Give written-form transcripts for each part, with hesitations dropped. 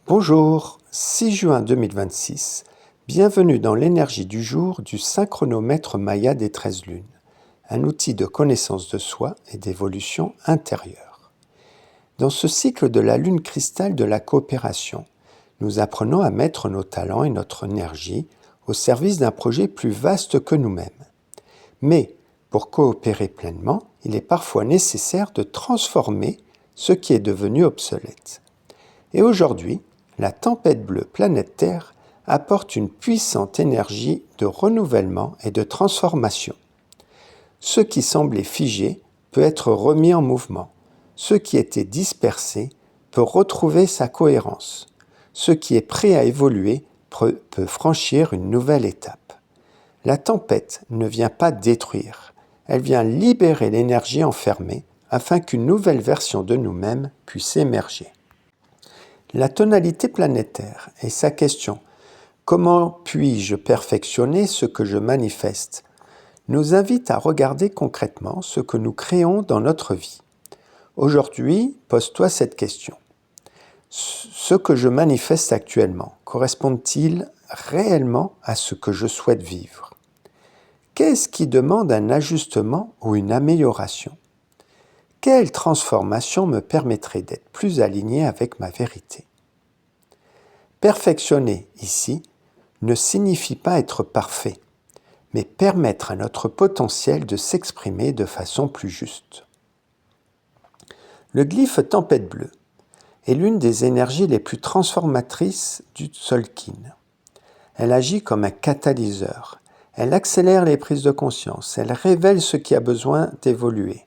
Bonjour, 6 juin 2026, bienvenue dans l'énergie du jour du synchronomètre Maya des 13 lunes, un outil de connaissance de soi et d'évolution intérieure. Dans ce cycle de la lune cristal de la coopération, nous apprenons à mettre nos talents et notre énergie au service d'un projet plus vaste que nous-mêmes. Mais pour coopérer pleinement, il est parfois nécessaire de transformer ce qui est devenu obsolète. Et aujourd'hui, la tempête bleue planète Terre apporte une puissante énergie de renouvellement et de transformation. Ce qui semblait figé peut être remis en mouvement. Ce qui était dispersé peut retrouver sa cohérence. Ce qui est prêt à évoluer peut franchir une nouvelle étape. La tempête ne vient pas détruire, elle vient libérer l'énergie enfermée afin qu'une nouvelle version de nous-mêmes puisse émerger. La tonalité planétaire et sa question « Comment puis-je perfectionner ce que je manifeste ?» nous invite à regarder concrètement ce que nous créons dans notre vie. Aujourd'hui, pose-toi cette question. Ce que je manifeste actuellement, correspond-il réellement à ce que je souhaite vivre ? Qu'est-ce qui demande un ajustement ou une amélioration ? Quelle transformation me permettrait d'être plus aligné avec ma vérité ? Perfectionner ici ne signifie pas être parfait, mais permettre à notre potentiel de s'exprimer de façon plus juste. Le glyphe tempête bleue est l'une des énergies les plus transformatrices du Tzolk'in. Elle agit comme un catalyseur, elle accélère les prises de conscience, elle révèle ce qui a besoin d'évoluer,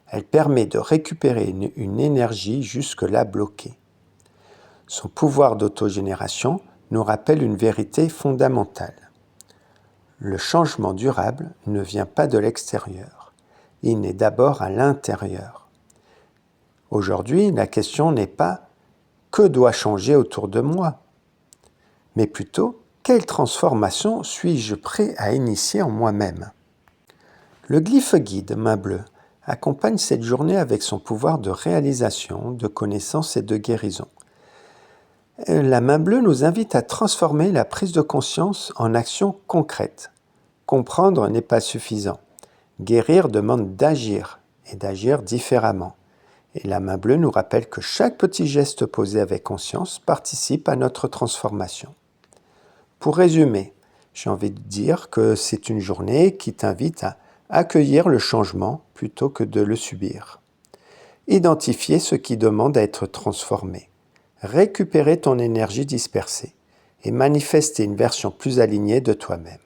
elle permet de récupérer une énergie jusque-là bloquée. Son pouvoir d'autogénération nous rappelle une vérité fondamentale. Le changement durable ne vient pas de l'extérieur, il naît d'abord à l'intérieur. Aujourd'hui, la question n'est pas « que doit changer autour de moi ?» mais plutôt « quelle transformation suis-je prêt à initier en moi-même ?» Le glyphe guide main bleue accompagne cette journée avec son pouvoir de réalisation, de connaissance et de guérison. La main bleue nous invite à transformer la prise de conscience en action concrète. Comprendre n'est pas suffisant. Guérir demande d'agir et d'agir différemment. Et la main bleue nous rappelle que chaque petit geste posé avec conscience participe à notre transformation. Pour résumer, j'ai envie de dire que c'est une journée qui t'invite à accueillir le changement plutôt que de le subir. Identifier ce qui demande à être transformé. Récupérer ton énergie dispersée et manifester une version plus alignée de toi-même.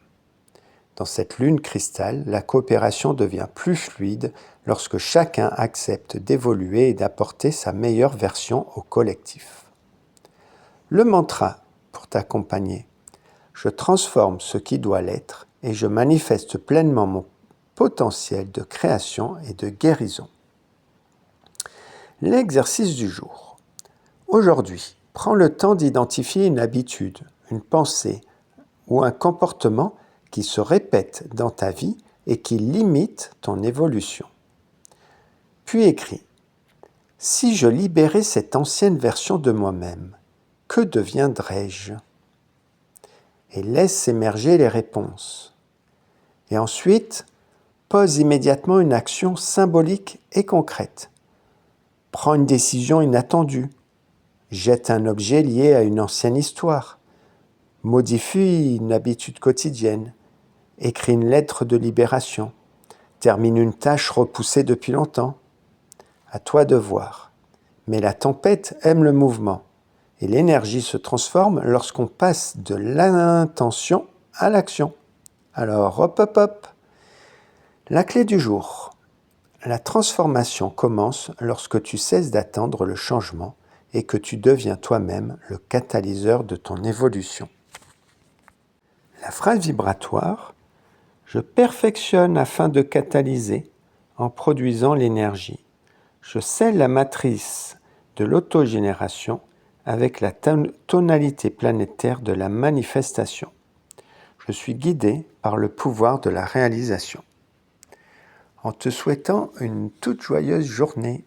Dans cette lune cristal, la coopération devient plus fluide lorsque chacun accepte d'évoluer et d'apporter sa meilleure version au collectif. Le mantra pour t'accompagner. Je transforme ce qui doit l'être et je manifeste pleinement mon potentiel de création et de guérison. L'exercice du jour. Aujourd'hui, prends le temps d'identifier une habitude, une pensée ou un comportement qui se répète dans ta vie et qui limite ton évolution. Puis écris « Si je libérais cette ancienne version de moi-même, que deviendrais-je » et laisse émerger les réponses. Et ensuite, pose immédiatement une action symbolique et concrète. Prends une décision inattendue. Jette un objet lié à une ancienne histoire. Modifie une habitude quotidienne. Écris une lettre de libération. Termine une tâche repoussée depuis longtemps. À toi de voir. Mais la tempête aime le mouvement. Et l'énergie se transforme lorsqu'on passe de l'intention à l'action. Alors hop hop hop. La clé du jour. La transformation commence lorsque tu cesses d'attendre le changement et que tu deviens toi-même le catalyseur de ton évolution. La phrase vibratoire « Je perfectionne afin de catalyser en produisant l'énergie. Je scelle la matrice de l'autogénération avec la tonalité planétaire de la manifestation. Je suis guidé par le pouvoir de la réalisation. » En te souhaitant une toute joyeuse journée